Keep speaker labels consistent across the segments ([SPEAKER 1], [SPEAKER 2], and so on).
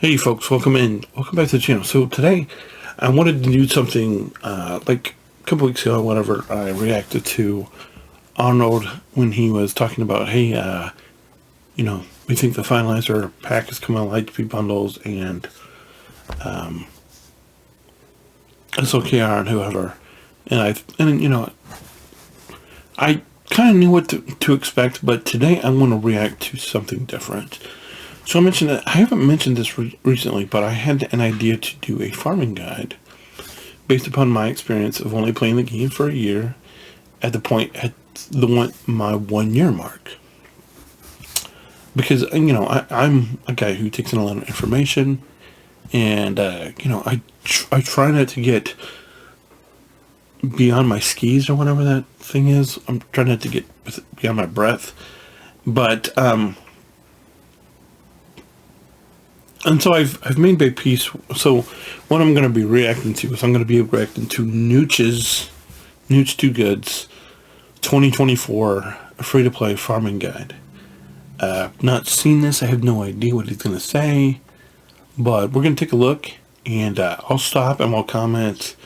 [SPEAKER 1] Hey folks, welcome back to the channel. So today I wanted to do something like a couple weeks ago, whatever, I reacted to Arnold when he was talking about, hey, we think the finalizer pack is coming out, Light bundles, and SOKR and whoever. And I kind of knew what to expect, but today I want to react to something different. So I mentioned that I haven't mentioned this recently, but I had an idea to do a farming guide based upon my experience of only playing the game for a year at my 1 year mark. Because I'm a guy who takes in a lot of information, and I try not to get beyond my skis or whatever that thing is. I'm trying not to get beyond my breath, but and so I've made a piece. So what I'm going to be reacting to is I'm going to be reacting to Nooch2GUD's 2024 free-to-play farming guide. Not seen this. I have no idea what he's going to say, but we're going to take a look, and I'll stop and we'll comment.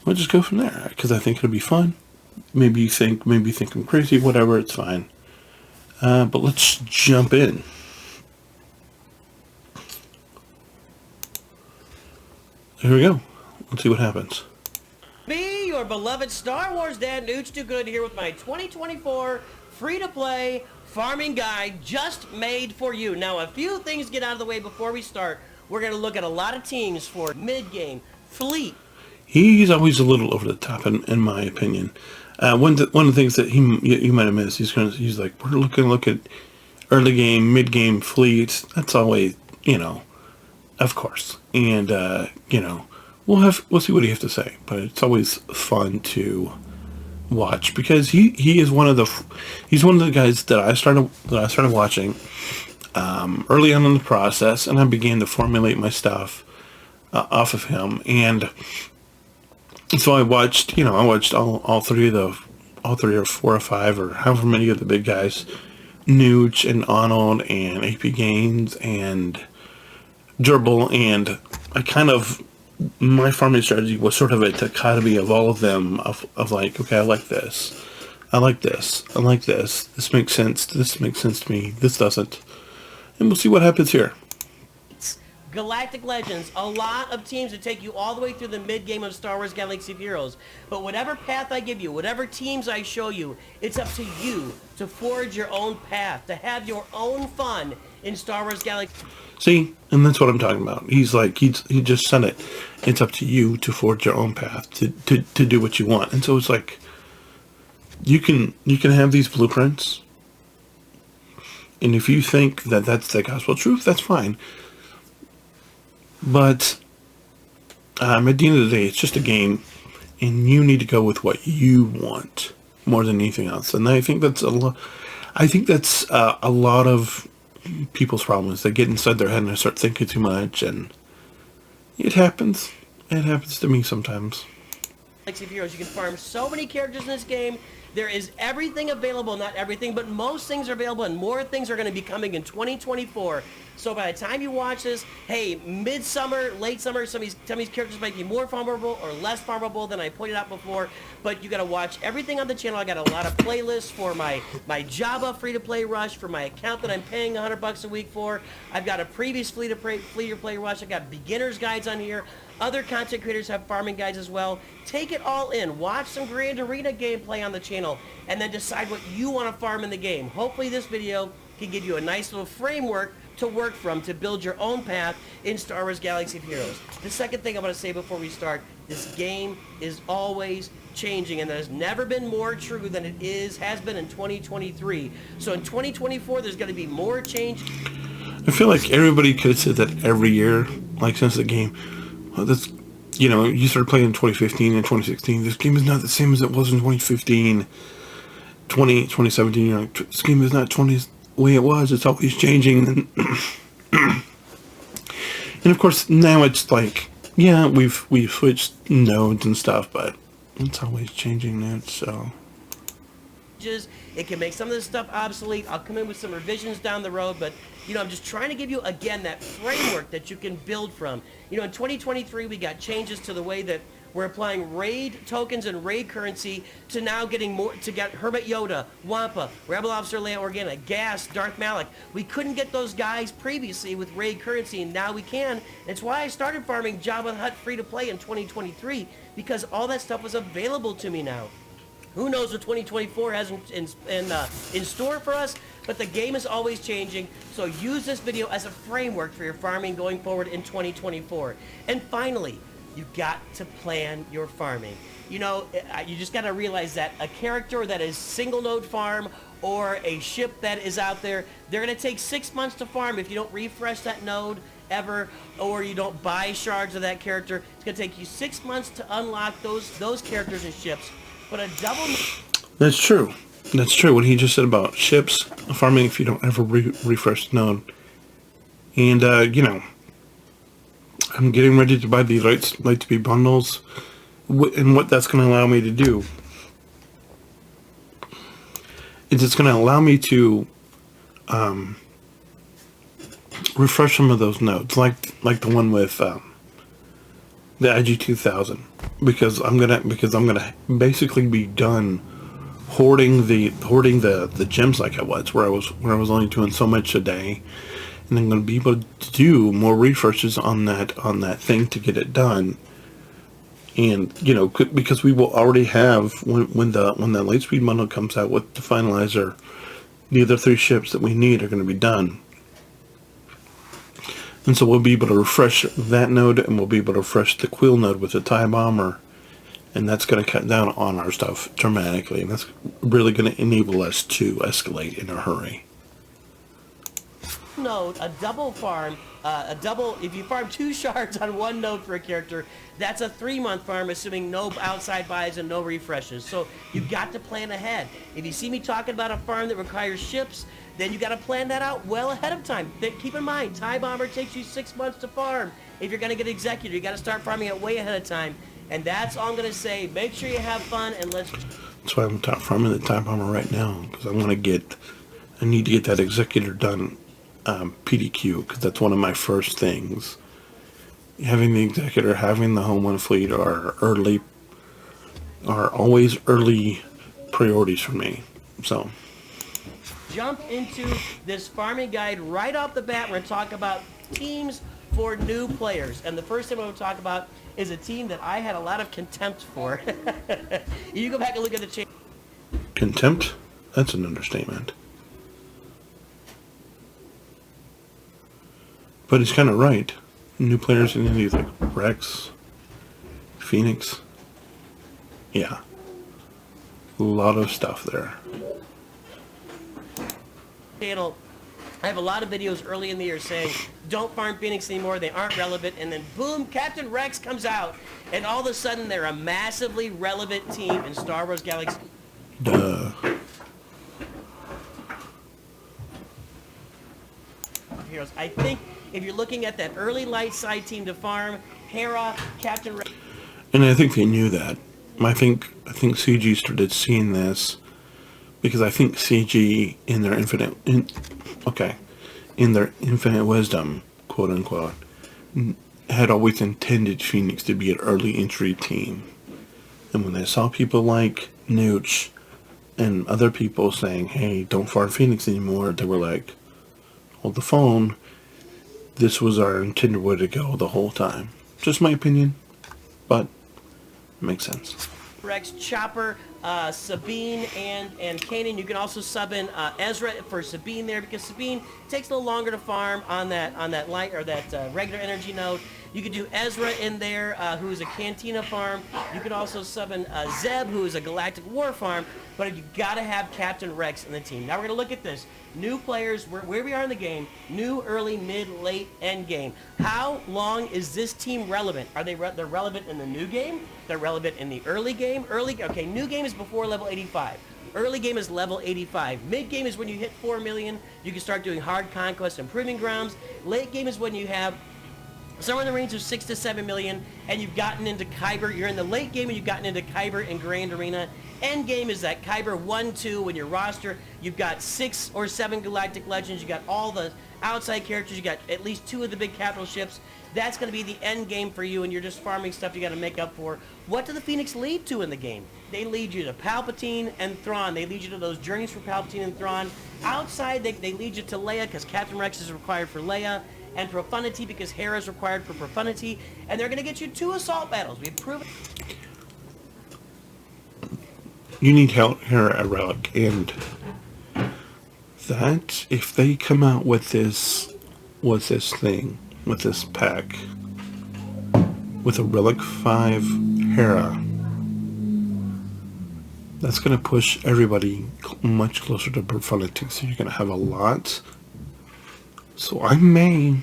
[SPEAKER 1] We'll just go from there because I think it'll be fun. Maybe you think I'm crazy. Whatever, it's fine. But let's jump in. Here we go. Let's see what happens.
[SPEAKER 2] Me, your beloved Star Wars dad, Nooch2GUD, here with my 2024 free-to-play farming guide just made for you. Now, a few things get out of the way before we start. We're going to look at a lot of teams for mid-game, fleet.
[SPEAKER 1] He's always a little over the top, in my opinion. One of the things that you might have missed, he's like, we're going to look at early game, mid-game, fleets. That's always, of course, and we'll see what he has to say. But it's always fun to watch because he is one of the guys that I started watching early on in the process, and I began to formulate my stuff off of him. And so I watched all three or four or five or however many of the big guys, Nooch and Arnold and AP Games and Gerbil, and my farming strategy was sort of a dichotomy of all of them, of like, okay, I like this, I like this, I like this makes sense to me, this doesn't, and we'll see what happens here.
[SPEAKER 2] Galactic Legends, a lot of teams that take you all the way through the mid-game of Star Wars Galaxy of Heroes. But whatever path I give you, whatever teams I show you, it's up to you to forge your own path, to have your own fun in Star Wars Galaxy.
[SPEAKER 1] See, and that's what I'm talking about. He's like, he just said it. It's up to you to forge your own path, to do what you want. And so it's like, you can have these blueprints, and if you think that that's the gospel truth, that's fine. But at the end of the day, it's just a game, and you need to go with what you want more than anything else. And I think that's a lot. I think that's a lot of people's problems. They get inside their head and they start thinking too much, and it happens. It happens to me sometimes.
[SPEAKER 2] Galaxy of Heroes, you can farm so many characters in this game. There is everything available, not everything, but most things are available, and more things are going to be coming in 2024. So by the time you watch this, hey, midsummer, late summer, some of these characters might be more farmable or less farmable than I pointed out before, but you got to watch everything on the channel. I got a lot of playlists for my Java free-to-play rush, for my account that I'm paying $100 a week for. I've got a previous free-to-play rush. I've got beginner's guides on here. Other content creators have farming guides as well. Take it all in. Watch some Grand Arena gameplay on the channel, and then decide what you want to farm in the game. Hopefully this video can give you a nice little framework to work from to build your own path in Star Wars Galaxy of Heroes. The second thing I want to say before we start, this game is always changing, and that has never been more true than it has been in 2023. So in 2024, there's going to be more change.
[SPEAKER 1] I feel like everybody could have said that every year, like since the game. Well, that's, you started playing in 2015 and 2016. This game is not the same as it was in 2015, 2017. You're like, this game is not the way it was. It's always changing. And of course, now it's like, yeah, we've switched nodes and stuff, but it's always changing nodes. So
[SPEAKER 2] changes. It can make some of this stuff obsolete. I'll come in with some revisions down the road, but you know, I'm just trying to give you, again, that framework that you can build from. You know, in 2023, we got changes to the way that we're applying raid tokens and raid currency to now getting more, to get Hermit Yoda, Wampa, Rebel Officer Leia Organa, Gas, Darth Malak. We couldn't get those guys previously with raid currency, and now we can. It's why I started farming Jabba the Hutt free to play in 2023, because all that stuff was available to me now. Who knows what 2024 has in store for us, but the game is always changing, so use this video as a framework for your farming going forward in 2024. And finally, you got to plan your farming. You know, you just got to realize that a character that is single node farm or a ship that is out there, they're going to take 6 months to farm if you don't refresh that node ever, or you don't buy shards of that character. It's going to take you 6 months to unlock those characters and ships. But a double...
[SPEAKER 1] That's true. That's true. What he just said about ships farming if you don't ever refresh the node. And, you know, I'm getting ready to buy the Light2P bundles. And what that's going to allow me to do is it's going to allow me to refresh some of those nodes, like the one with the IG-2000, because I'm gonna basically be done hoarding the gems like I was, where I was only doing so much a day, and I'm gonna be able to do more refreshes on that thing to get it done. And you know, because we will already have when the Lightspeed bundle comes out with the finalizer, the other 3 ships that we need are going to be done. And so we'll be able to refresh that node, and we'll be able to refresh the Quill node with the TIE Bomber. And that's going to cut down on our stuff dramatically. And that's really going to enable us to escalate in a hurry.
[SPEAKER 2] Node, a double farm, if you farm 2 shards on 1 node for a character, that's a 3-month farm, assuming no outside buys and no refreshes. So you've got to plan ahead. If you see me talking about a farm that requires ships, then you got to plan that out well ahead of time. Keep in mind, TIE Bomber takes you 6 months to farm. If you're going to get Executor, you got to start farming it way ahead of time. And that's all I'm going to say. Make sure you have fun, and let's...
[SPEAKER 1] That's why I'm farming the TIE Bomber right now, because I need to get that Executor done PDQ, because that's one of my first things. Having the Executor, having the Home One fleet are always early priorities for me. So
[SPEAKER 2] jump into this farming guide right off the bat. We're going to talk about teams for new players, and the first thing we're going to talk about is a team that I had a lot of contempt for. You go back and look at the change.
[SPEAKER 1] Contempt? That's an understatement. But he's kind of right. New players in India like Rex, Phoenix. Yeah. A lot of stuff there.
[SPEAKER 2] Channel, I have a lot of videos early in the year saying, don't farm Phoenix anymore, they aren't relevant, and then boom, Captain Rex comes out, and all of a sudden they're a massively relevant team in Star Wars Galaxy.
[SPEAKER 1] Duh.
[SPEAKER 2] Heroes. I think if you're looking at that early light side team to farm, Hera, Captain Rex.
[SPEAKER 1] And I think they knew that. I think CG started seeing this because I think CG in their infinite wisdom, quote unquote, had always intended Phoenix to be an early entry team. And when they saw people like Nooch and other people saying, hey, don't farm Phoenix anymore, they were like, hold the phone. This was our intended way to go the whole time. Just my opinion, but it makes sense.
[SPEAKER 2] Rex, Chopper, Sabine, and Kanan. You can also sub in Ezra for Sabine there, because Sabine takes a little longer to farm on that light or that regular energy node. You could do Ezra in there, who is a Cantina farm. You could also sub in Zeb, who is a Galactic War farm. But you got to have Captain Rex in the team. Now we're going to look at this. New players, where we are in the game, new, early, mid, late, end game. How long is this team relevant? They're relevant in the new game? They're relevant in the early game? Okay, new game is before level 85. Early game is level 85. Mid game is when you hit 4 million. You can start doing hard conquest and proving grounds. Late game is when you have somewhere in the range of 6 to 7 million, and you've gotten into Kyber. You're in the late game and you've gotten into Kyber and Grand Arena. End game is that Kyber 1-2 in your roster. You've got 6 or 7 Galactic Legends. You got all the outside characters. You got at least 2 of the big capital ships. That's going to be the end game for you, and you're just farming stuff you got to make up for. What do the Phoenix lead to in the game? They lead you to Palpatine and Thrawn. They lead you to those journeys for Palpatine and Thrawn. Outside, they lead you to Leia because Captain Rex is required for Leia, and Profundity because Hera is required for Profundity. And they're going to get you 2 assault battles. We've proven.
[SPEAKER 1] You need Hera a relic, and that if they come out with this pack with a relic 5 Hera, that's going to push everybody much closer to Profundity. So you're going to have a lot. So I may,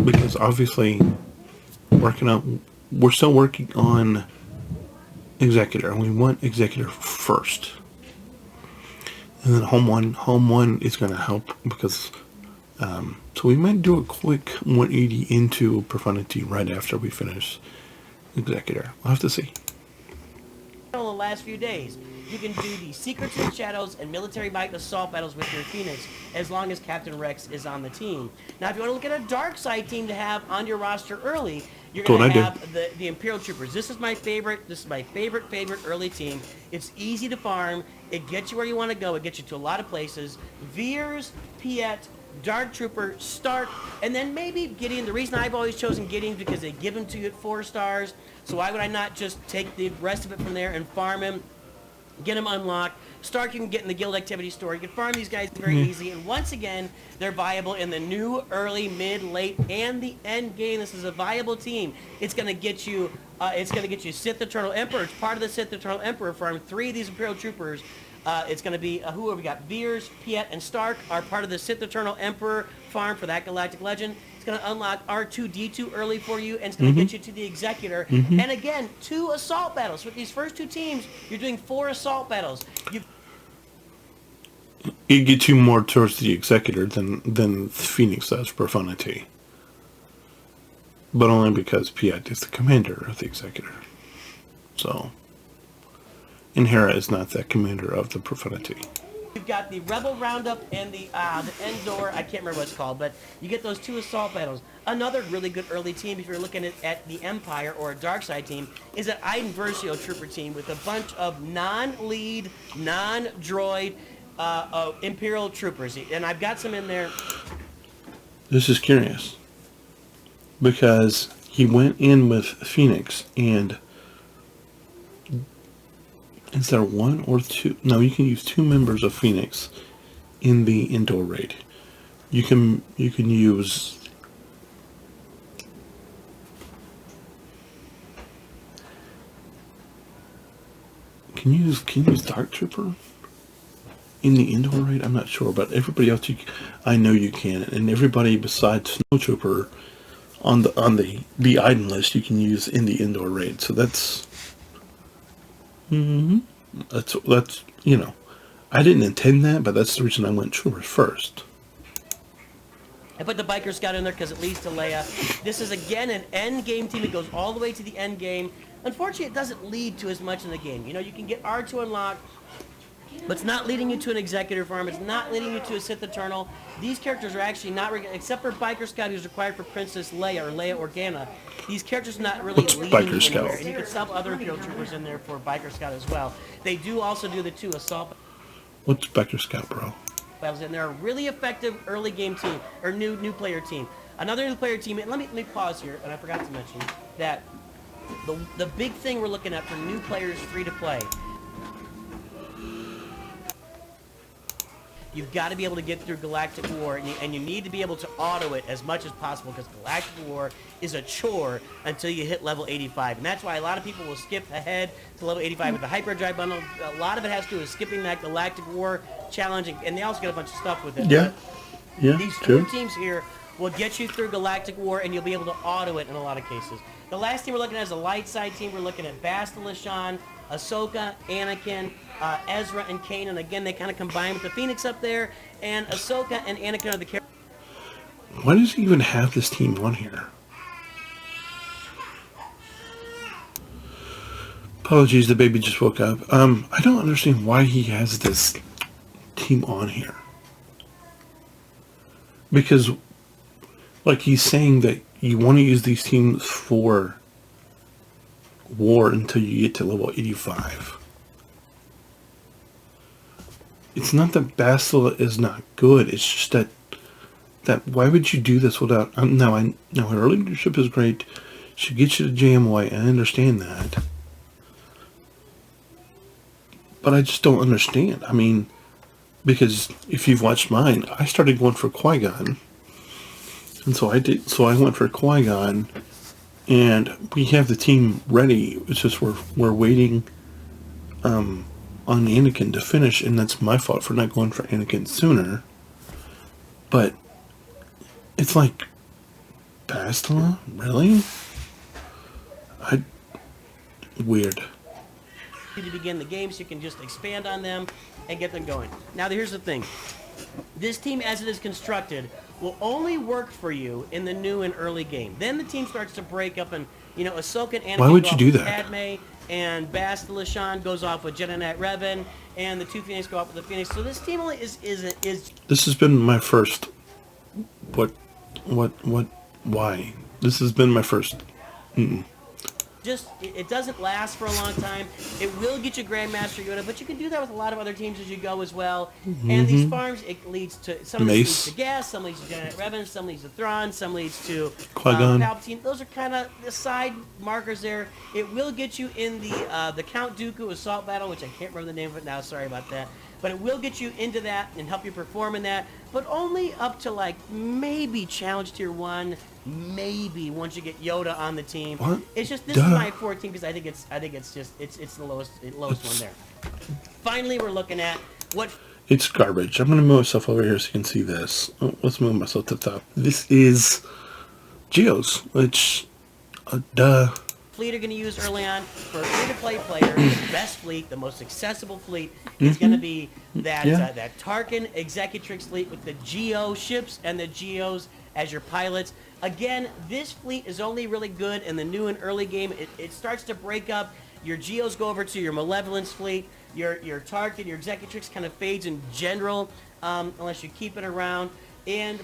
[SPEAKER 1] because obviously we're still working on Executor, and we want Executor first, and then home one is going to help because so we might do a quick 180 into Profundity right after we finish Executor. We'll have to see.
[SPEAKER 2] The last few days, you can do the Secrets and Shadows and Military Might assault battles with your Phoenix as long as Captain Rex is on the team. Now, if you want to look at a dark side team to have on your roster early, you're going to have the Imperial Troopers. This is my favorite. This is my favorite early team. It's easy to farm. It gets you where you want to go. It gets you to a lot of places. Veers, Piet, Dark Trooper, Stark, and then maybe Gideon. The reason I've always chosen Gideon is because they give him to you at 4 stars. So why would I not just take the rest of it from there and farm him, get him unlocked? Stark you can get in the guild activity store. You can farm these guys very easy, and once again, they're viable in the new, early, mid, late, and the end game. This is a viable team. It's going to get you. Sith Eternal Emperor. It's part of the Sith Eternal Emperor farm. 3 of these Imperial Troopers. It's going to be who have we got? Veers, Piet, and Stark are part of the Sith Eternal Emperor farm for that Galactic Legend. It's going to unlock R2-D2 early for you, and it's going to get you to the Executor. And again, 2 assault battles. With these first 2 teams, you're doing 4 assault battles.
[SPEAKER 1] You get you more towards the Executor than Phoenix does Profundity. But only because Piet is the commander of the Executor. So, and Hera is not the commander of the Profundity.
[SPEAKER 2] You've got the Rebel Roundup and the Endor, I can't remember what it's called, but you get those 2 assault battles. Another really good early team, if you're looking at the Empire or a dark side team, is an Iden Versio Trooper team with a bunch of non-lead, non-droid Imperial Troopers. And I've got some in there.
[SPEAKER 1] This is curious, because he went in with Phoenix, and is there 1 or 2? No, you can use 2 members of Phoenix in the indoor raid. You can use can you use Dark Trooper in the indoor raid? I'm not sure, but everybody else I know you can, and everybody besides Snow Trooper on the item list you can use in the indoor raid. So that's that's I didn't intend that, but that's the reason I went Troopers first.
[SPEAKER 2] I put the Biker Scout in there because it leads to Leia. This is, again, an end game team. It goes all the way to the end game. Unfortunately, it doesn't lead to as much in the game. You can get R2 unlocked, but it's not leading you to an Executor farm. It's not leading you to a Sith Eternal. These characters are actually not, except for Biker Scout, who's required for Princess Leia or Leia Organa. These characters are not really leading
[SPEAKER 1] Biker Scout?
[SPEAKER 2] anywhere. And you can sub other Imperial Troopers in there for Biker Scout as well. They do also do the 2 assault.
[SPEAKER 1] What's Biker Scout, bro?
[SPEAKER 2] Battles, and they're a really effective early game team or new player team. Another new player team. And let me pause here, and I forgot to mention that the big thing we're looking at for new players free to play. You've got to be able to get through Galactic War, and you need to be able to auto it as much as possible, because Galactic War is a chore until you hit level 85. And that's why a lot of people will skip ahead to level 85 with the Hyperdrive bundle. A lot of it has to do with skipping that Galactic War challenge, and they also get a bunch of stuff with it.
[SPEAKER 1] Yeah, yeah,
[SPEAKER 2] these
[SPEAKER 1] true.
[SPEAKER 2] 4 teams here will get you through Galactic War, and you'll be able to auto it in a lot of cases. The last team we're looking at is a light side team. We're looking at Basta Lashan, Ahsoka, Anakin, Ezra, and Kanan. And again, they kind of combine with the Phoenix up there, and Ahsoka and Anakin are the characters.
[SPEAKER 1] Why does he even have this team on here? Apologies, the baby just woke up. I don't understand why he has this team on here. Because, like, he's saying that you want to use these teams for war until you get to level 85. It's not that Bastila is not good. It's just that why would you do this without... now, her early leadership is great. She gets you to JMY. I understand that. But I just don't understand. I mean, because if you've watched mine, I started going for Qui-Gon. And so I did. So I went for Qui-Gon. And we have the team ready. It's just we're waiting on Anakin to finish. And that's my fault for not going for Anakin sooner. But it's like, Bastila? Really? Weird.
[SPEAKER 2] To begin the game, so you can just expand on them and get them going. Now, here's the thing. This team, as it is constructed, will only work for you in the new and early game. Then the team starts to break up, and Ahsoka and Anakin.
[SPEAKER 1] Why would
[SPEAKER 2] go
[SPEAKER 1] you
[SPEAKER 2] off
[SPEAKER 1] do
[SPEAKER 2] with
[SPEAKER 1] that?
[SPEAKER 2] Padme, and Bastila Shan goes off with Jedi Knight Revan, and the two Phoenix go off with the Phoenix. So this team only is.
[SPEAKER 1] This has been my first. Why? This has been my first.
[SPEAKER 2] Just, it doesn't last for a long time. It will get you Grandmaster Yoda, but you can do that with a lot of other teams as you go as well. And these farms, it leads to, some of this leads to Gas, some leads to Jedi Knight Revan, some leads to Thrawn, some leads to
[SPEAKER 1] Qui-Gon.
[SPEAKER 2] Palpatine. Those are kind of the side markers there. It will get you in the Count Dooku Assault Battle, which I can't remember the name of it now, sorry about that. But it will get you into that and help you perform in that, but only up to like maybe Challenge Tier 1, maybe once you get Yoda on the team.
[SPEAKER 1] What?
[SPEAKER 2] It's just, this is my 14 because I think it's the lowest one there. Finally, we're looking at what...
[SPEAKER 1] It's garbage. I'm going to move myself over here so you can see this. Oh, let's move myself to the top. This is Geos, which, duh.
[SPEAKER 2] Fleet are going to use early on for a free-to-play player. The best fleet, the most accessible fleet is going to be that that Tarkin Executrix fleet with the Geo ships and the Geos as your pilots. Again, this fleet is only really good in the new and early game. It starts to break up. Your Geos go over to your Malevolence fleet. Your Tarkin, your Executrix kind of fades in general unless you keep it around.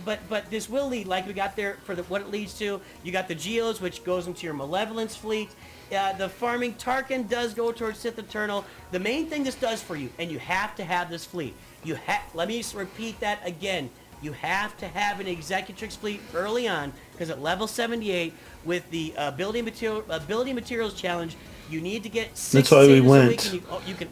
[SPEAKER 2] But this will lead, like we got there for what it leads to. You got the Geos, which goes into your Malevolence fleet. The farming Tarkin does go towards Sith Eternal. The main thing this does for you, and you have to have this fleet. Let me just repeat that again. You have to have an Executrix fleet early on, because at level 78, with the ability materials challenge, you need to get 6
[SPEAKER 1] That's why we went.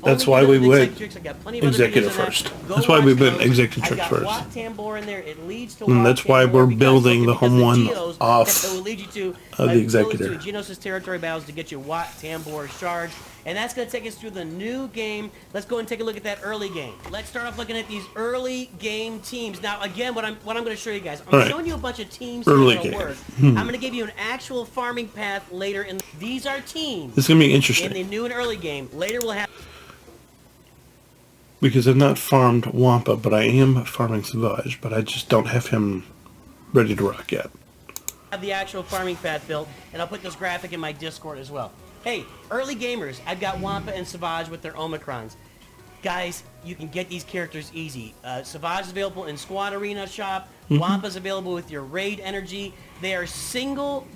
[SPEAKER 1] That's why we went Executive first. That's why we went Executrix first.
[SPEAKER 2] Wat Tambor in there. It leads to
[SPEAKER 1] and that's why we're building the home one off
[SPEAKER 2] that will lead you to
[SPEAKER 1] the Executor.
[SPEAKER 2] Geonosis territory battles to get you Wat Tambor shards. And that's going to take us through the new game. Let's go and take a look at that early game. Let's start off looking at these early game teams. Now, again, what I'm going to show you guys, I'm showing you a bunch of teams that are going to work. I'm going to give you an actual farming path later. These are teams.
[SPEAKER 1] This is going to be interesting.
[SPEAKER 2] In the new and early game. Later we'll have...
[SPEAKER 1] Because I've not farmed Wampa, but I am farming Savage, but I just don't have him ready to rock yet.
[SPEAKER 2] Have the actual farming path built, and I'll put this graphic in my Discord as well. Hey, early gamers, I've got Wampa and Savage with their Omicrons. Guys, you can get these characters easy. Savage is available in Squad Arena Shop. Wampa's available with your Raid Energy. They are single-man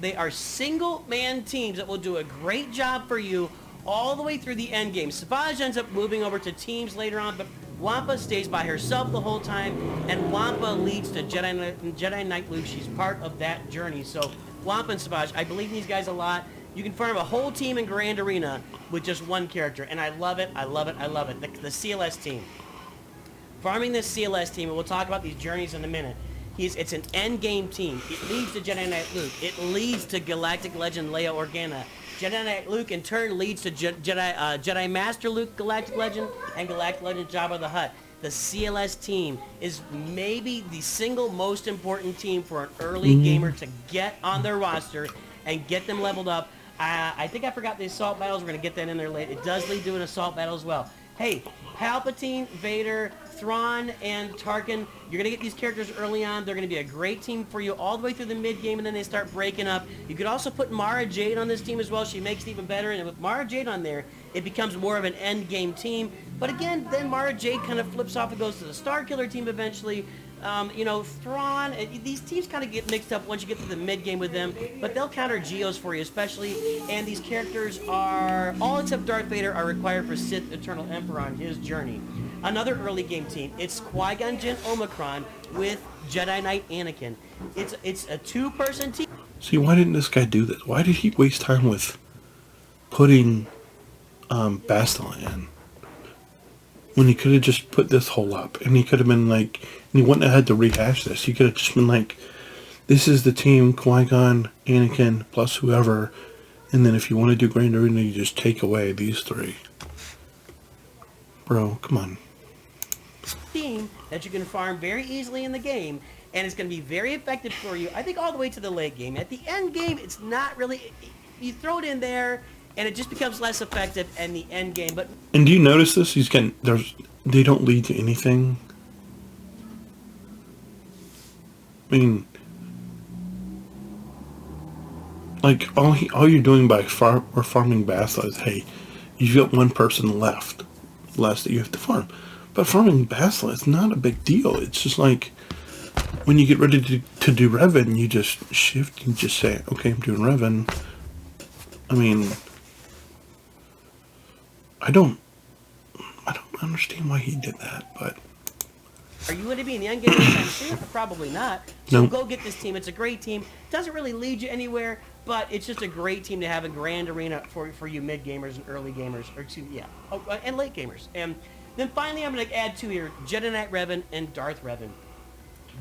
[SPEAKER 2] teams that will do a great job for you all the way through the end game. Savage ends up moving over to teams later on, but Wampa stays by herself the whole time, and Wampa leads to Jedi Knight Luke. She's part of that journey. So Wampa and Savage, I believe in these guys a lot. You can farm a whole team in Grand Arena with just one character, and I love it, I love it, I love it. The CLS team. Farming this CLS team, and we'll talk about these journeys in a minute, it's an end game team. It leads to Jedi Knight Luke. It leads to Galactic Legend Leia Organa. Jedi Knight Luke in turn leads to Jedi Master Luke Galactic Legend and Galactic Legend Jabba the Hutt. The CLS team is maybe the single most important team for an early gamer to get on their roster and get them leveled up. I think I forgot the assault battles. We're going to get that in there later. It does lead to an assault battle as well. hey, Palpatine, Vader, Thrawn, and Tarkin, you're going to get these characters early on. They're going to be a great team for you all the way through the mid-game, and then they start breaking up. You could also put Mara Jade on this team as well. She makes it even better, and with Mara Jade on there, it becomes more of an end-game team. But again, then Mara Jade kind of flips off and goes to the Starkiller team eventually. You know, Thrawn, these teams kind of get mixed up once you get to the mid-game with them, but they'll counter Geos for you especially, and these characters are, all except Darth Vader, are required for Sith Eternal Emperor on his journey. Another early game team, it's Qui-Gon Jinn Omicron with Jedi Knight Anakin. It's a two-person team.
[SPEAKER 1] See, why didn't this guy do this? Why did he waste time with putting Bastila in? When he could have just put this whole up, and he could have been like, and he wouldn't have had to rehash this. He could have just been like, this is the team, Qui-Gon, Anakin, plus whoever, and then if you want to do Grand Arena, you just take away these three. Bro, come on.
[SPEAKER 2] Team that you can farm very easily in the game, and it's going to be very effective for you, I think, all the way to the late game. At the end game, it's not really, you throw it in there, and it just becomes less effective in the end game. But
[SPEAKER 1] and do you notice this? They don't lead to anything. I mean, like all you're doing by farming Bastila is, hey, you've got one person left that you have to farm. But farming Bastila is not a big deal. It's just like when you get ready to do Revan, you just shift and just say, okay, I'm doing Revan. I mean, I don't understand why he did that, but
[SPEAKER 2] are you going to be in the end game anytime soon? Probably not. So
[SPEAKER 1] no.
[SPEAKER 2] Go get this team. It's a great team. Doesn't really lead you anywhere, but it's just a great team to have a Grand Arena for you mid gamers and early gamers, or excuse me, yeah, and late gamers. And then finally, I'm going to add two here: Jedi Knight Revan and Darth Revan.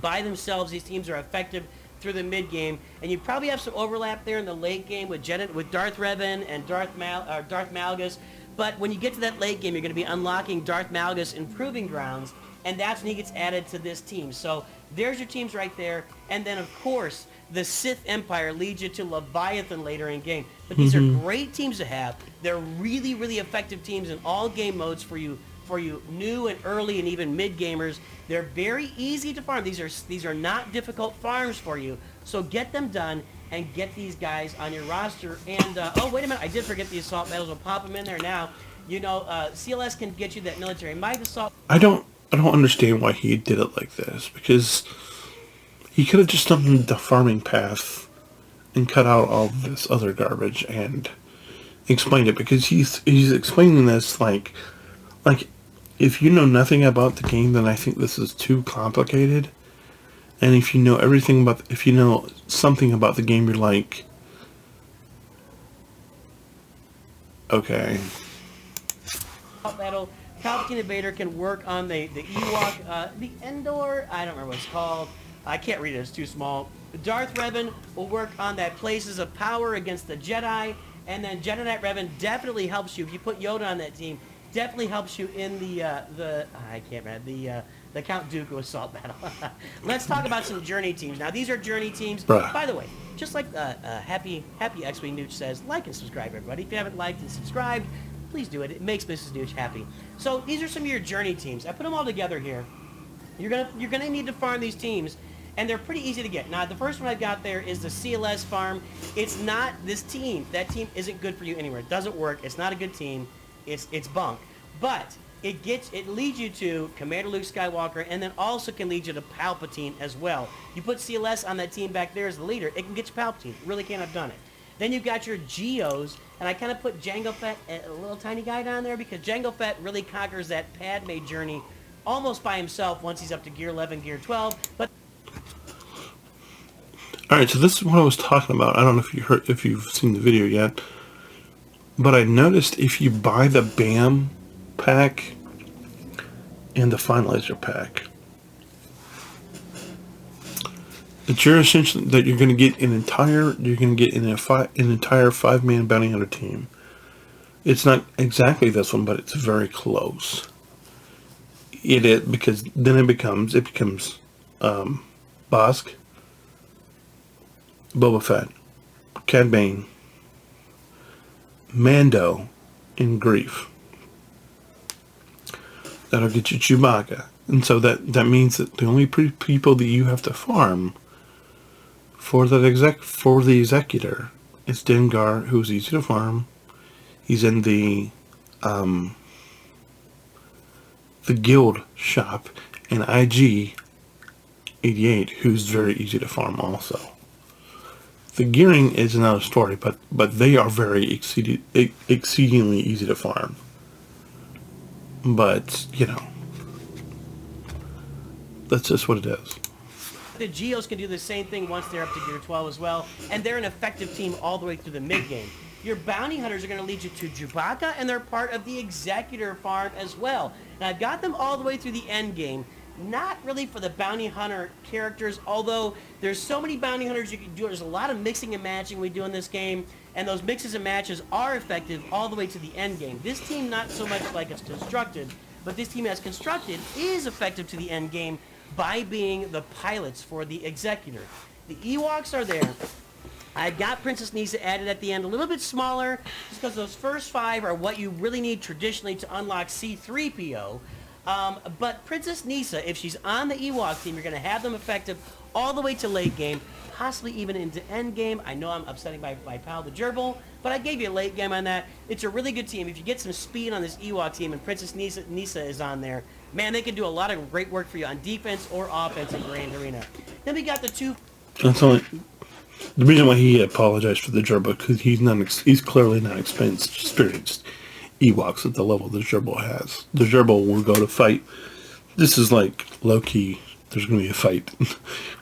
[SPEAKER 2] By themselves, these teams are effective through the mid game, and you probably have some overlap there in the late game with Darth Revan and Darth Malgus. But when you get to that late game, you're going to be unlocking Darth Malgus in Proving Grounds, and that's when he gets added to this team. So there's your teams right there. And then, of course, the Sith Empire leads you to Leviathan later in game. But these are great teams to have. They're really, really effective teams in all game modes for you new and early and even mid gamers. They're very easy to farm. These are not difficult farms for you. So get them done and get these guys on your roster. And oh, wait a minute, I did forget the assault medals. We'll pop them in there now. You know, CLS can get you that military might assault.
[SPEAKER 1] I don't understand why he did it like this, because he could have just done the farming path and cut out all this other garbage and explained it, because he's explaining this like if you know nothing about the game, then I think this is too complicated. And if you know if you know something about the game, you're like, okay.
[SPEAKER 2] Battle, Palpatine and Vader can work on the Ewok, the Endor, I don't remember what it's called. I can't read it, it's too small. Darth Revan will work on that Places of Power against the Jedi, and then Jedi Knight Revan definitely helps you. If you put Yoda on that team, definitely helps you in I can't remember, the Count Dooku assault battle. Let's talk about some Journey teams. Now, these are Journey teams.
[SPEAKER 1] Bruh.
[SPEAKER 2] By the way, just like Happy X-Wing Nooch says, like and subscribe, everybody. If you haven't liked and subscribed, please do it. It makes Mrs. Nooch happy. So these are some of your Journey teams. I put them all together here. You're gonna need to farm these teams, and they're pretty easy to get. Now, the first one I've got there is the CLS farm. It's not this team. That team isn't good for you anywhere. It doesn't work. It's not a good team. It's bunk. But it leads you to Commander Luke Skywalker, and then also can lead you to Palpatine as well. You put CLS on that team back there as the leader, it can get you Palpatine. It really can't have done it. Then you've got your Geos, and I kind of put Jango Fett, a little tiny guy down there, because Jango Fett really conquers that Padme journey almost by himself once he's up to Gear 11, Gear 12. But
[SPEAKER 1] All right, so this is what I was talking about. I don't know if you've seen the video yet, but I noticed if you buy the BAM pack and the Finalizer pack, that you're going to get an entire 5-man bounty hunter team. It's not exactly this one, but it's very close. It is, because then it becomes Bosk, Boba Fett, Cad Bane, Mando, and Grief. that'll get you Chewbacca. And so that means that the only people that you have to farm for the executor is Dengar, who's easy to farm. He's in the guild shop, and IG-88, who's very easy to farm also. The gearing is another story, but they are very exceedingly easy to farm. But, you know, that's just what it is.
[SPEAKER 2] The Geos can do the same thing once they're up to Gear 12 as well, and they're an effective team all the way through the mid-game. Your bounty hunters are going to lead you to Chewbacca, and they're part of the Executor farm as well. And I've got them all the way through the end game. Not really for the bounty hunter characters, although there's so many bounty hunters you can do. There's a lot of mixing and matching we do in this game, and those mixes and matches are effective all the way to the end game. This team, not so much like it's constructed, but this team as constructed is effective to the end game by being the pilots for the Executor. The Ewoks are there. I've got Princess Kneesaa added at the end, a little bit smaller, just because those first 5 are what you really need traditionally to unlock C-3PO. But Princess Kneesaa, if she's on the Ewok team, you're going to have them effective all the way to late game, possibly even into end game. I know I'm upsetting my pal, the Gerbil, but I gave you a late game on that. It's a really good team. If you get some speed on this Ewok team and Princess Kneesaa is on there, man, they can do a lot of great work for you on defense or offense in Grand Arena. Then we got the 2...
[SPEAKER 1] That's only the reason why he apologized for the Gerbil, because he's clearly not experienced Ewoks at the level the Gerbil has. The Gerbil will go to fight. This is like low-key. There's going to be a fight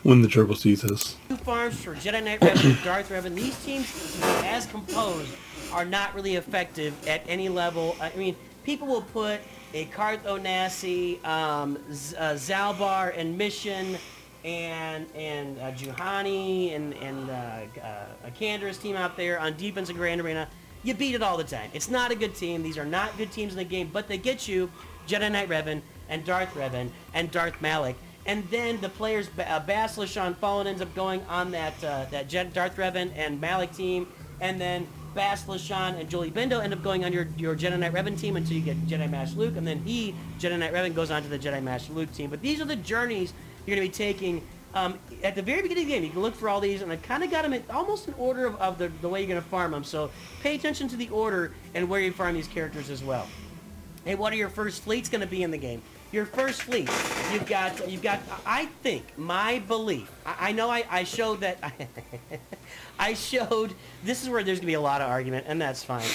[SPEAKER 1] when the Gerbil sees this.
[SPEAKER 2] 2 farms for Jedi Knight Revan and Darth Revan. These teams, as composed, are not really effective at any level. I mean, people will put a Karth Onasi, Zalbar, and Mission, and Juhani, and a Canderous team out there on defense in Grand Arena. You beat it all the time. It's not a good team. These are not good teams in the game, but they get you Jedi Knight Revan and Darth Revan and Darth Malak. And then the players, Bastila Shan Fallen ends up going on that Darth Revan and Malak team, and then Bastila Shan and Jolie Bindo end up going on your Jedi Knight Revan team until you get Jedi Master Luke, and then Jedi Knight Revan, goes on to the Jedi Master Luke team. But these are the journeys you're going to be taking. At the very beginning of the game, you can look for all these, and I kind of got them in almost in order of the way you're going to farm them. So pay attention to the order and where you farm these characters as well. Hey, what are your first fleets going to be in the game? Your first fleet, you've got. I think my belief. I know I showed that. I showed. This is where there's going to be a lot of argument, and that's fine.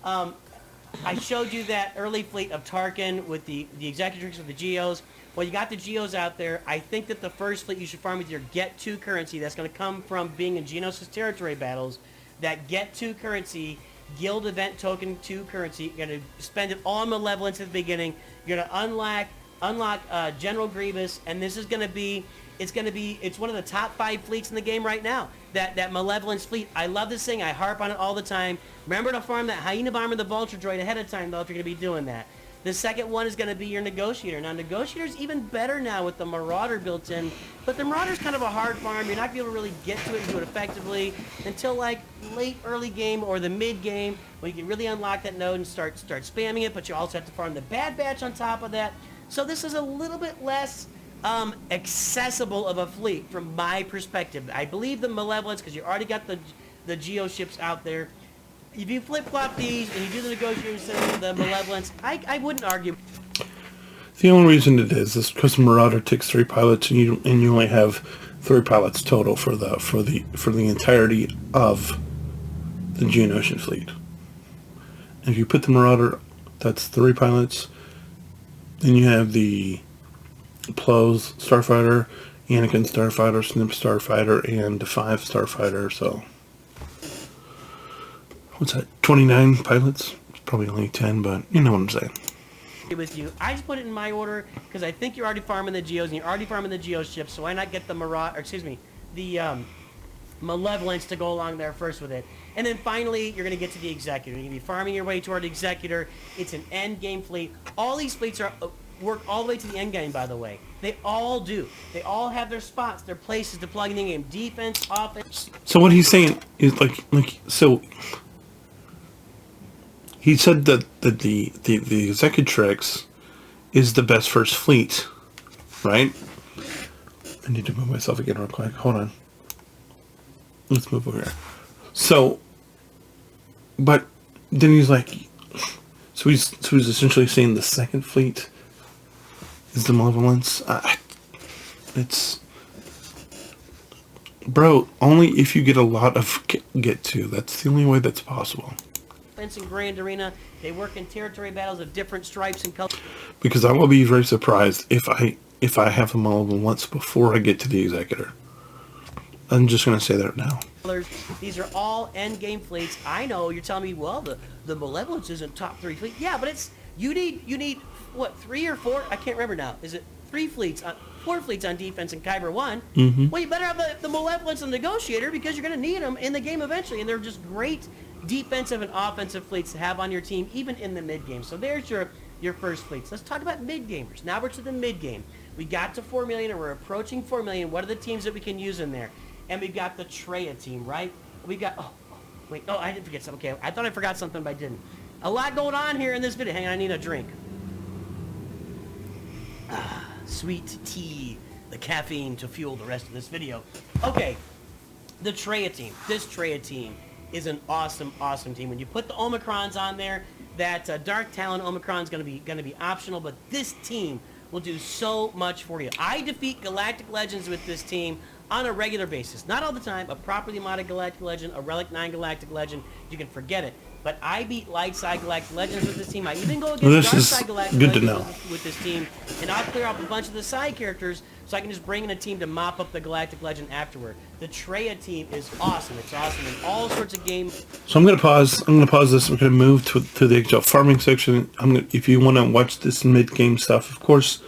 [SPEAKER 2] I showed you that early fleet of Tarkin with the Executrix with the Geos. Well, you got the Geos out there. I think that the first fleet you should farm with your Get 2 currency. That's going to come from being in Geonosis territory battles. That Get 2 currency, Guild Event Token 2 currency. You're going to spend it all on Malevolence at the beginning. You're going to unlock General Grievous, and this is going to be... It's one of the top 5 fleets in the game right now. That Malevolence fleet. I love this thing. I harp on it all the time. Remember to farm that Hyena Bomber, the Vulture Droid ahead of time, though, if you're going to be doing that. The second one is going to be your Negotiator. Now, Negotiator's even better now with the Marauder built in, but the Marauder's kind of a hard farm. You're not going to be able to really get to it and do it effectively until, like, late early game or the mid game, when you can really unlock that node and start spamming it, but you also have to farm the Bad Batch on top of that. So this is a little bit less accessible of a fleet from my perspective. I believe the Malevolence, because you already got the Geo ships out there. If you flip-flop these and you do the Negotiator instead of the Malevolence, I wouldn't argue.
[SPEAKER 1] The only reason it is because Marauder takes 3 pilots, and you only have 3 pilots total for the entirety of the Geonosian fleet. And if you put the Marauder, that's 3 pilots. Then you have the Plows Starfighter, Anakin Starfighter, Snip Starfighter, and 5 Starfighter. So what's that? 29 pilots? It's probably only 10, but you know what I'm saying.
[SPEAKER 2] With you, I just put it in my order because I think you're already farming the Geos and you're already farming the Geo ships. So why not get the the Malevolence to go along there first with it? And then finally, you're going to get to the Executor. You're going to be farming your way toward the Executor. It's an end game fleet. All these fleets work all the way to the end game, by the way. They all do. They all have their spots, their places to plug in the game. Defense, offense.
[SPEAKER 1] So what he's saying is so he said that the Executrix is the best first fleet, right? I need to move myself again real quick. Hold on. Let's move over here. So, but then he's like, so he's essentially saying the second fleet is the Malevolence. It's, bro, only if you get a lot of get to. That's the only way that's possible.
[SPEAKER 2] In Grand Arena, they work in territory battles of different stripes and colors.
[SPEAKER 1] Because I will be very surprised if I have a Malevolence before I get to the Executor. I'm just going to say that now.
[SPEAKER 2] These are all end game fleets. I know you're telling me, well, the Malevolence isn't top 3 fleet. Yeah, but it's you need what, 3 or 4? I can't remember now. Is it 4 fleets on defense in Kyber 1?
[SPEAKER 1] Mm-hmm.
[SPEAKER 2] Well, you better have the Malevolence and Negotiator because you're going to need them in the game eventually, and they're just great defensive and offensive fleets to have on your team, even in the mid game. So there's your first fleets. Let's talk about mid gamers. Now we're to the mid game. We got to 4 million, and we're approaching 4 million. What are the teams that we can use in there? And we've got the Treya team, right? We got, I didn't forget something. Okay, I thought I forgot something, but I didn't. A lot going on here in this video. Hang on, I need a drink. Sweet tea, the caffeine to fuel the rest of this video. Okay, the Treya team. This Treya team is an awesome, awesome team. When you put the Omicrons on there, that Dark Talon Omicron is gonna be optional, but this team will do so much for you. I defeat Galactic Legends with this team on a regular basis. Not all the time. A properly modded Galactic Legend, a Relic 9 Galactic Legend, you can forget it. But I beat Light Side Galactic Legends with this team. I even go against Dark Side Galactic Legends with this team. And I'll clear off a bunch of the side characters so I can just bring in a team to mop up the Galactic Legend afterward. The Treya team is awesome. It's awesome in all sorts of games.
[SPEAKER 1] So I'm going to pause. I'm going to pause this. We're going to move to the actual farming section. If you want to watch this mid-game stuff, of course,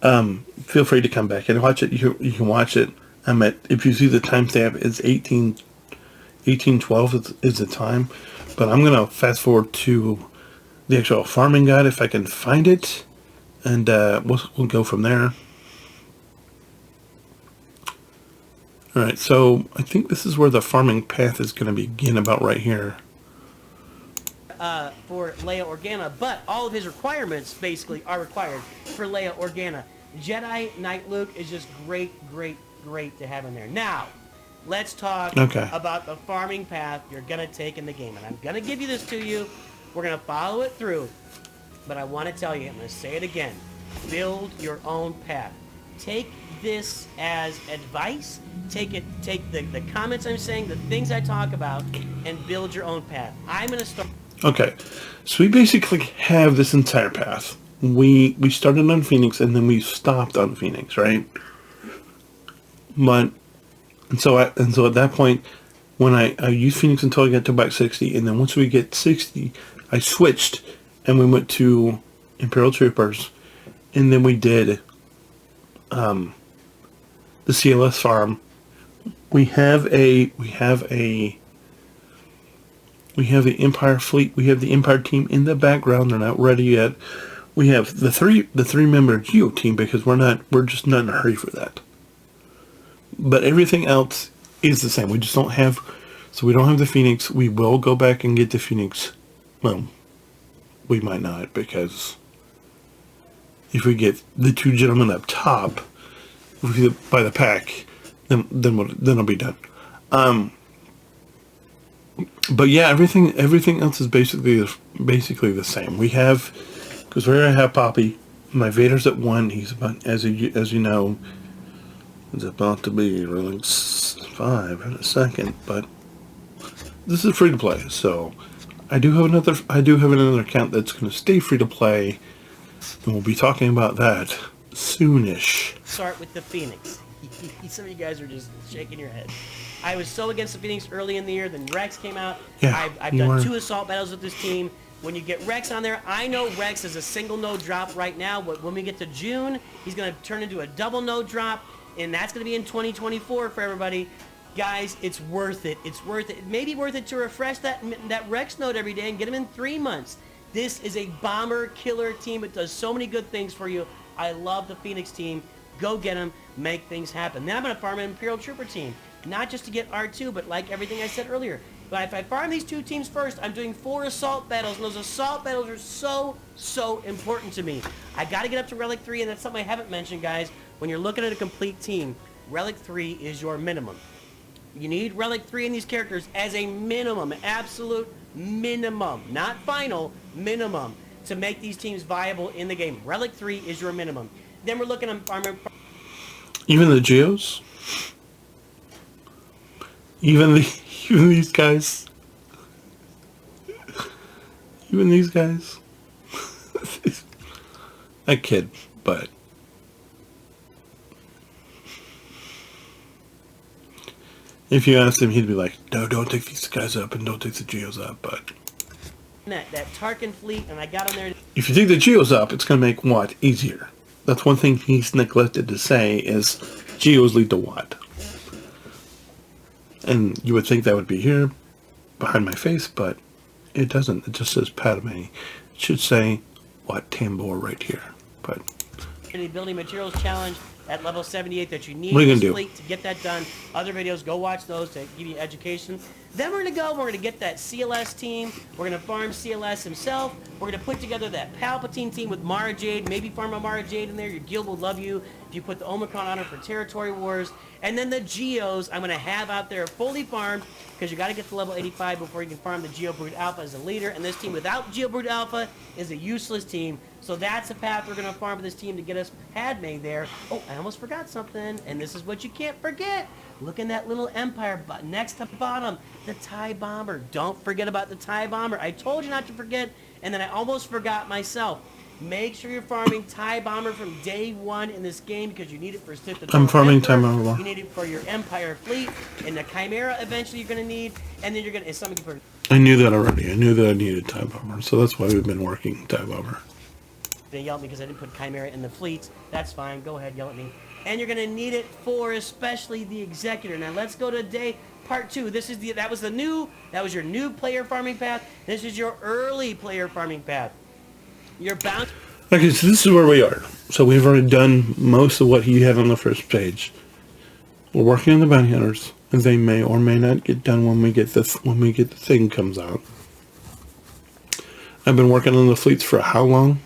[SPEAKER 1] feel free to come back and watch it. You can watch it. If you see the timestamp, it's 1812 is the time. But I'm going to fast forward to the actual farming guide if I can find it. And we'll go from there. Alright, so I think this is where the farming path is going to begin, about right here.
[SPEAKER 2] For Leia Organa, but all of his requirements basically are required for Leia Organa. Jedi Knight Luke is just great to have in there. Now, let's talk about the farming path you're going to take in the game. And I'm going to give you this to you. We're going to follow it through. But I want to tell you, I'm going to say it again. Build your own path. Take this as advice. Take the comments I'm saying, the things I talk about, and build your own path. I'm going to start.
[SPEAKER 1] Okay, so we basically have this entire path. We started on Phoenix, and then we stopped on Phoenix, right? But and so at that point, when I used Phoenix until I got to about 60, and then once we get 60, I switched and we went to Imperial Troopers, and then we did the CLS farm. We have the Empire fleet. We have the Empire team in the background. They're not ready yet. We have the three member Geo team because we're just not in a hurry for that. But everything else is the same. We just don't have, so we don't have the Phoenix. We will go back and get the Phoenix. Well, we might not, because if we get the 2 gentlemen up top by the pack, then it'll be done. But yeah, everything else is basically the same. We have, because we're gonna have Poppy. My Vader's at 1. He's about, as you know, is about to be running 5 in a second. But this is free to play, so I do have another account that's going to stay free to play, and we'll be talking about that soonish.
[SPEAKER 2] Start with the Phoenix. Some of you guys are just shaking your head. I was so against the Phoenix early in the year. Then Rex came out.
[SPEAKER 1] Yeah,
[SPEAKER 2] I've done 2 assault battles with this team. When you get Rex on there, I know Rex is a single node drop right now, but when we get to June, he's going to turn into a double node drop, and that's going to be in 2024 for everybody. Guys, it's worth it. It's worth it. It may be worth it to refresh that Rex node every day and get him in 3 months. This is a bomber killer team. It does so many good things for you. I love the Phoenix team. Go get them. Make things happen. Then I'm going to farm an Imperial Trooper team. not just to get R2, but like everything I said earlier. But if I farm these 2 teams first, I'm doing 4 assault battles, and those assault battles are so important to me. I got to get up to Relic 3, and that's something I haven't mentioned, guys. When you're looking at a complete team, Relic 3 is your minimum. You need Relic 3 in these characters as a minimum, absolute minimum, not final, minimum, to make these teams viable in the game. Relic 3 is your minimum. Then we're looking at farming.
[SPEAKER 1] Even the Geos? Even these guys? Even these guys? I kid, but... if you asked him, he'd be like, no, don't take these guys up and don't take the Geos up, but...
[SPEAKER 2] that Tarkin fleet, and I got on there...
[SPEAKER 1] if you take the Geos up, it's going to make what easier? That's one thing he's neglected to say is Geos lead to what? And you would think that would be here, behind my face, but it doesn't. It just says Padme. It should say, what, Tambor right here. But...
[SPEAKER 2] building materials challenge at level 78 that you need
[SPEAKER 1] what are you
[SPEAKER 2] this
[SPEAKER 1] gonna
[SPEAKER 2] fleet to get that done. Other videos, go watch those to give you education. Then we're going to get that CLS team. We're going to farm CLS himself. We're going to put together that Palpatine team with Mara Jade. Maybe farm a Mara Jade in there. Your guild will love you if you put the Omicron on her for Territory Wars. And then the Geos I'm going to have out there fully farmed, because you got to get to level 85 before you can farm the Geo Brood Alpha as a leader. And this team without Geo Brood Alpha is a useless team. So that's the path we're going to farm for this team to get us Padme there. Oh, I almost forgot something, and this is what you can't forget. Look in that little Empire button next to bottom, the TIE Bomber. Don't forget about the TIE Bomber. I told you not to forget, and then I almost forgot myself. Make sure you're farming TIE Bomber from day 1 in this game, because you need it for Sith.
[SPEAKER 1] I'm farming TIE Bomber.
[SPEAKER 2] You need it for your Empire fleet, and the Chimera eventually you're going to need, and then you're going to... something for...
[SPEAKER 1] I knew that already. I knew that I needed TIE Bomber, so that's why we've been working TIE Bomber.
[SPEAKER 2] They yell at me because I didn't put Chimera in the fleets. That's fine. Go ahead, yell at me. And you're gonna need it for especially the Executor. Now let's go to part 2. That was your new player farming path. This is your early player farming path. You're bound.
[SPEAKER 1] Okay, so this is where we are. So we've already done most of what you have on the first page. We're working on the bounty hunters, and they may or may not get done when we get the thing comes out. I've been working on the fleets for how long?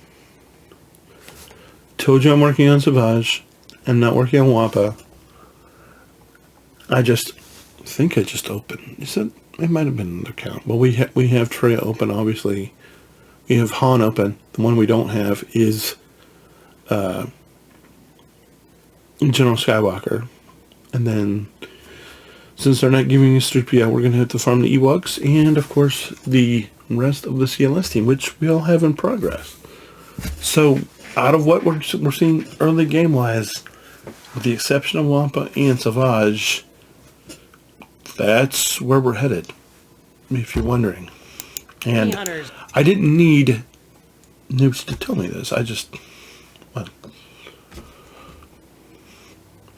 [SPEAKER 1] Told you I'm working on Savage. I'm not working on Wappa. I think I just opened. It might have been another count. Well, we have Trey open, obviously. We have Han open. The one we don't have is General Skywalker. And then, since they're not giving us 3P out, we're going to have to farm the Ewoks. And, of course, the rest of the CLS team, which we all have in progress. So... out of what we're seeing early game-wise, with the exception of Wampa and Savage, that's where we're headed, if you're wondering. And I didn't need Nooch to tell me this. I just, well,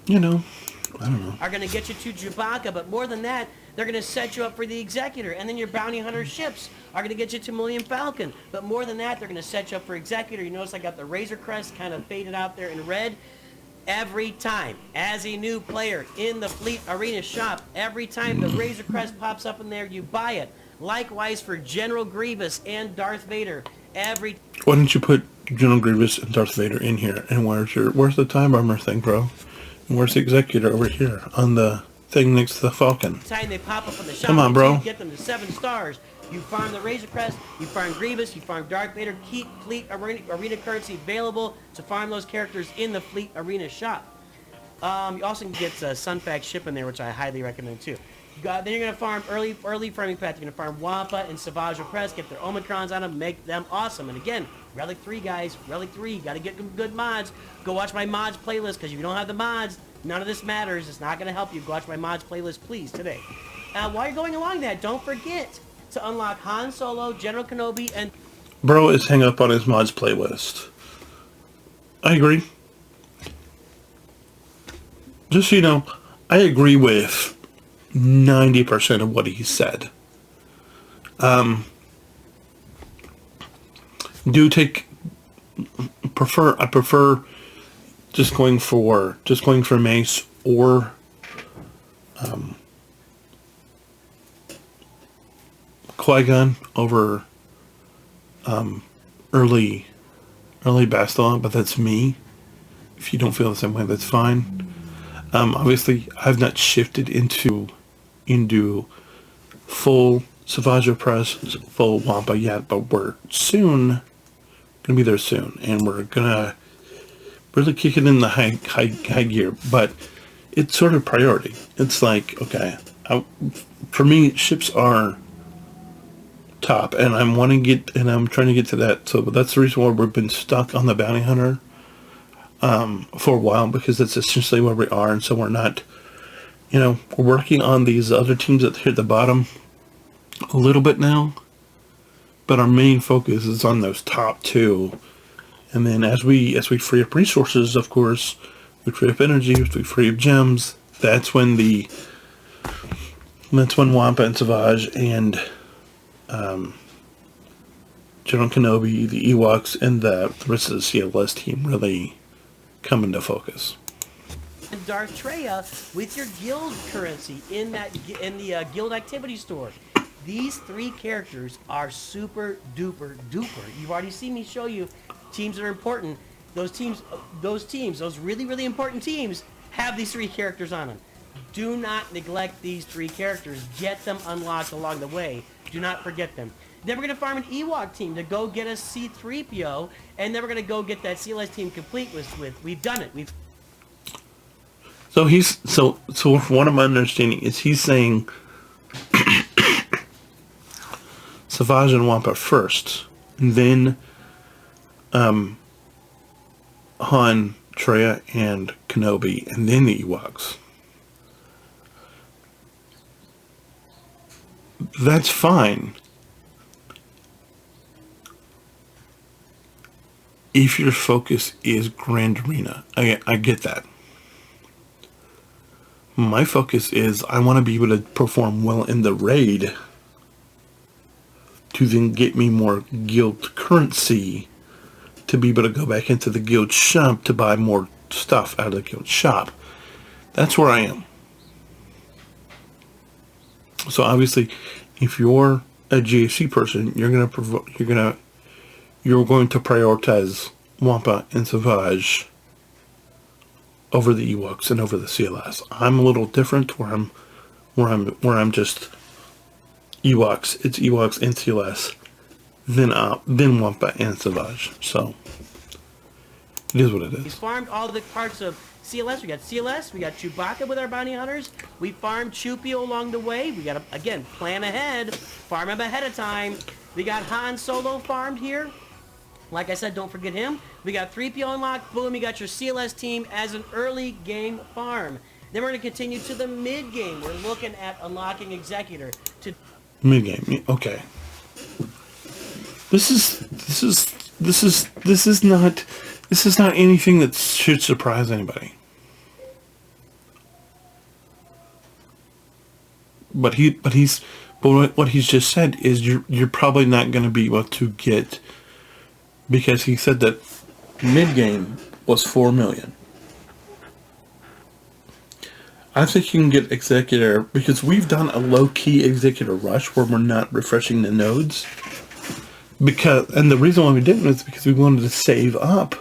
[SPEAKER 1] I don't know.
[SPEAKER 2] Are going to get you to Chewbacca, but more than that, they're going to set you up for the Executor, and then your bounty hunter ships are going to get you to Millennium Falcon. But more than that, they're going to set you up for Executor. You notice I got the Razor Crest kind of faded out there in red. Every time, as a new player in the Fleet Arena shop, every time the Razor Crest pops up in there, you buy it. Likewise for General Grievous and Darth Vader.
[SPEAKER 1] Why don't you put General Grievous and Darth Vader in here? And where's the TIE Bomber thing, bro? And where's the Executor over here on the thing next to the Falcon?
[SPEAKER 2] Time they pop up in the shop,
[SPEAKER 1] come on, bro.
[SPEAKER 2] You get them to 7 stars. You farm the Razor Crest, you farm Grievous, you farm Darth Vader. Keep Fleet Arena currency available to farm those characters in the Fleet Arena shop. You also can get Sunfax ship in there, which I highly recommend too. Then you're going to farm early farming path. You're going to farm Wampa and Savage Press, get their Omicrons on them, make them awesome. And again, Relic 3, guys. Relic 3, got to get them good mods. Go watch my mods playlist, because if you don't have the mods, none of this matters. It's not going to help you. Go watch my mods playlist, please, today. While you're going along that, don't forget to unlock Han Solo, General Kenobi, and...
[SPEAKER 1] Bro is hung up on his mods playlist. I agree. Just so you know, I agree with 90% of what he said. I prefer just going for Mace or Qui-Gon over early Bastila, but that's me. If you don't feel the same way, that's fine. Obviously, I've not shifted into full Savage Press, full Wampa yet, but we're soon gonna be there soon, and we're gonna really kick it in the high gear. But it's sort of priority. It's like, okay, for me, ships are top, and I'm trying to get to that. So that's the reason why we've been stuck on the bounty hunter for a while, because that's essentially where we are. And so we're not, we're working on these other teams that hit the bottom a little bit now, but our main focus is on those top two. And then as we free up resources, of course, we free up energy, we free up gems. That's when Wampa and Savage and General Kenobi, the Ewoks, and the rest of the CLS team really come into focus.
[SPEAKER 2] And Darth Treya with your guild currency in the guild activity store. These three characters are super duper duper. You've already seen me show you teams that are important. Those really, really important teams have these three characters on them. Do not neglect these three characters. Get them unlocked along the way. Do not forget them. Then we're going to farm an Ewok team to go get a C-3PO, and then we're going to go get that CLS team complete with. We've done it.
[SPEAKER 1] So from what I'm understanding is he's saying Savage and Wampa first, and then Han, Treya, and Kenobi, and then the Ewoks. That's fine if your focus is Grand Arena. I get that. My focus is I want to be able to perform well in the raid to then get me more guild currency to be able to go back into the guild shop to buy more stuff out of the guild shop. That's where I am. So obviously, if you're a GAC person, you're going to prioritize Wampa and Savage over the Ewoks and over the CLS. I'm a little different where I'm just Ewoks. It's Ewoks and CLS, then Wampa and Savage. So it is what it is.
[SPEAKER 2] We farmed all the parts of CLS. We got Chewbacca with our bounty hunters. We farmed Chewpio along the way. We got to, again, plan ahead, farm him ahead of time. We got Han Solo farmed here. Like I said, don't forget him. We got 3PO unlocked. Boom, you got your CLS team as an early game farm. Then we're going to continue to the mid game. We're looking at unlocking Executor to
[SPEAKER 1] mid game. Okay. This is not anything that should surprise anybody. But what he's just said is you're probably not going to be able to get, because he said that mid game was 4 million. I think you can get Executor, because we've done a low-key Executor rush where we're not refreshing the nodes. And the reason why we didn't is because we wanted to save up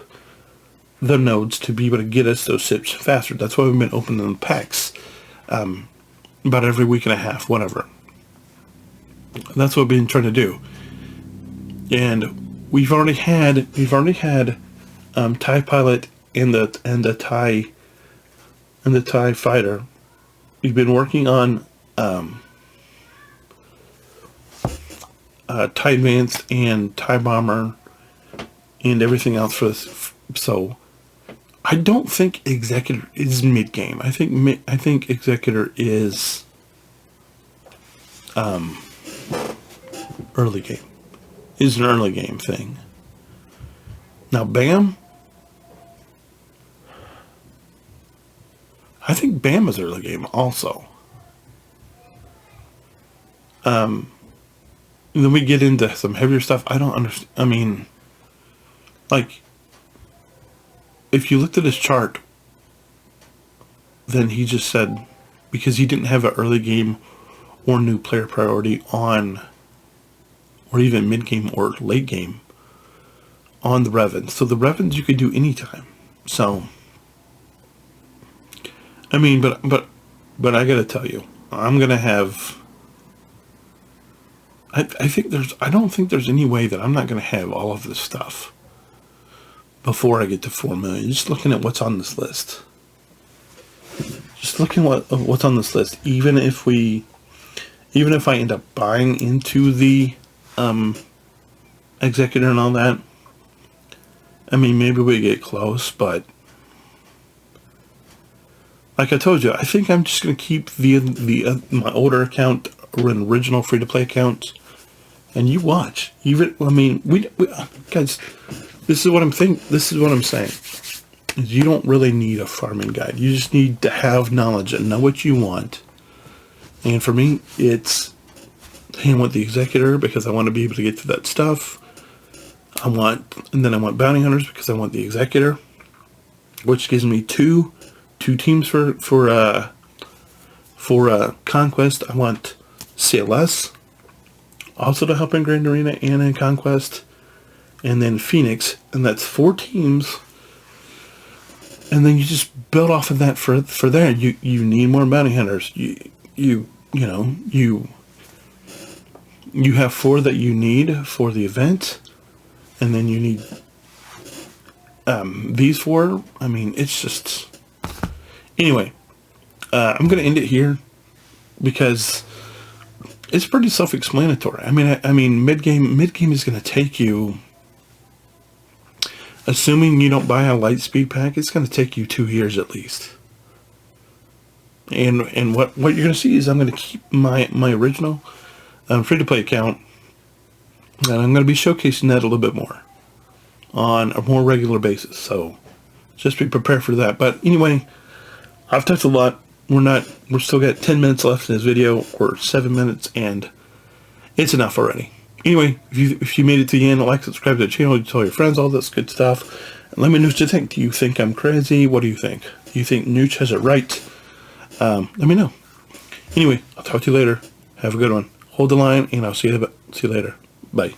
[SPEAKER 1] the nodes to be able to get us those ships faster. That's why we've been opening them packs about every week and a half, whatever. That's what we've been trying to do. And we've already had TIE Pilot and the TIE Fighter. We've been working on TIE Advanced and TIE Bomber and everything else for this. So I don't think Executor is mid game. I think Executor is early game. Is an early game thing. Now BAM, I think BAM is early game also. And then we get into some heavier stuff. I don't understand. I mean, like, if you looked at his chart, then he just said because he didn't have an early game or new player priority on, or even mid game or late game on the Revens. So the Revens you could do anytime. So I mean, but I gotta tell you, I'm gonna have. I don't think there's any way that I'm not gonna have all of this stuff before I get to 4 million. Just looking at what's on this list. Just looking at what's on this list. Even if I end up buying into the executor and all that, I mean, maybe we get close, but like I told you, I think I'm just gonna keep my older account, or an original free to play account, and you watch. Even we guys, this is what I'm saying. Is you don't really need a farming guide. You just need to have knowledge and know what you want. And for me, it's, hey, I want the executor because I want to be able to get to that stuff. And then I want bounty hunters because I want the executor, which gives me two teams for conquest. I want CLS also to help in Grand Arena and in conquest, and then Phoenix, and that's 4 teams. And then you just build off of that for there. You need more bounty hunters. You have 4 that you need for the event, and then you need these 4. I mean, it's just. Anyway, I'm going to end it here because it's pretty self-explanatory. I mean, mid game is going to take you, assuming you don't buy a light speed pack, it's going to take you 2 years at least. And what you're going to see is I'm going to keep my original free-to-play account, and I'm going to be showcasing that a little bit more on a more regular basis. So just be prepared for that. But anyway, I've talked a lot. We're still got 10 minutes left in this video, or 7 minutes, and it's enough already. Anyway, if you made it to the end, like, subscribe to the channel, you tell your friends, all this good stuff. And let me know what you think. Do you think I'm crazy? What do you think? Do you think Nooch has it right? Let me know. Anyway, I'll talk to you later. Have a good one. Hold the line, and I'll see you later. Bye.